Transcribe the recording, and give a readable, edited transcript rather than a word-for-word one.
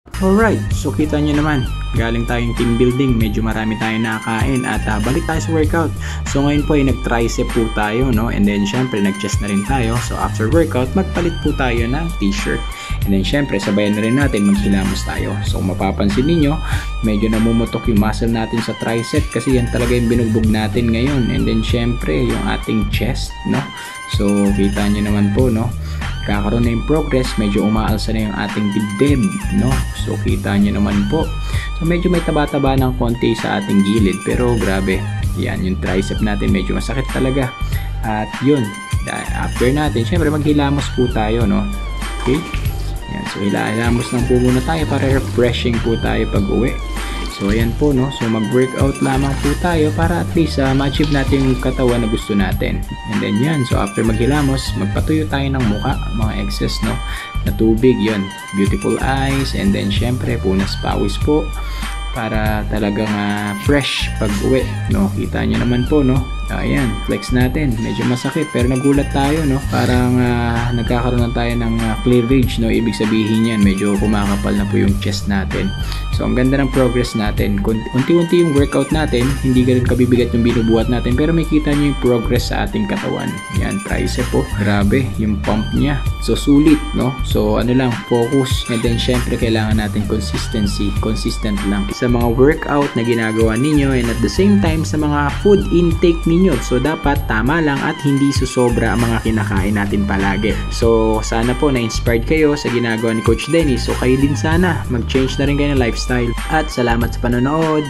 Alright, so kita nyo naman, galing tayong team building, medyo marami tayong nakakain at balik tayo sa workout. So ngayon po ay nag-tricep po tayo, no? And then syempre nag-chest na rin tayo. So after workout, magpalit po tayo ng t-shirt. And then syempre sabayan na rin natin maghilamos tayo. So mapapansin niyo, medyo namumutok yung muscle natin sa tricep kasi yan talaga yung binugbog natin ngayon. And then syempre yung ating chest, no? So kita nyo naman po, no? Kakaroon na yung progress, medyo umaalsa na yung ating dibdib, no? So kita nyo naman po. So medyo may taba-taba ng konti sa ating gilid, pero grabe, yan yung tricep natin medyo masakit talaga. At yun, after natin, syempre maghilamos po tayo, no? Okay? Yan, so hilamos lang po muna tayo para refreshing po tayo pag uwi. So ayan po, no? So mag-workout lamang po tayo para at least ma-achieve natin yung katawan na gusto natin. And then yan, so after maghilamos, magpatuyo tayo ng muka, mga excess, no? Na tubig, yun. Beautiful eyes, and then syempre punas pawis po para talagang fresh pag uwi, no? Kita nyo naman po, no? Ayan, flex natin. Medyo masakit pero nagulat tayo, no? Parang nagkakaroon na tayo ng cleavage, no? Ibig sabihin yan, medyo kumakapal na po yung chest natin. So ang ganda ng progress natin. Unti-unti yung workout natin, hindi ganun kabibigat yung binubuhat natin, pero may kita nyo yung progress sa ating katawan. Yan, tricep po. Grabe, yung pump niya. So sulit, no? So ano lang, focus. And then syempre kailangan natin consistency. Consistent lang sa mga workout na ginagawa ninyo, and at the same time sa mga food intake ninyo. So dapat tama lang at hindi susobra ang mga kinakain natin palagi. So sana po na-inspired kayo sa ginagawa ni Coach Dennis. So kayo din sana mag-change na rin kayo ng lifestyle. At salamat sa panonood.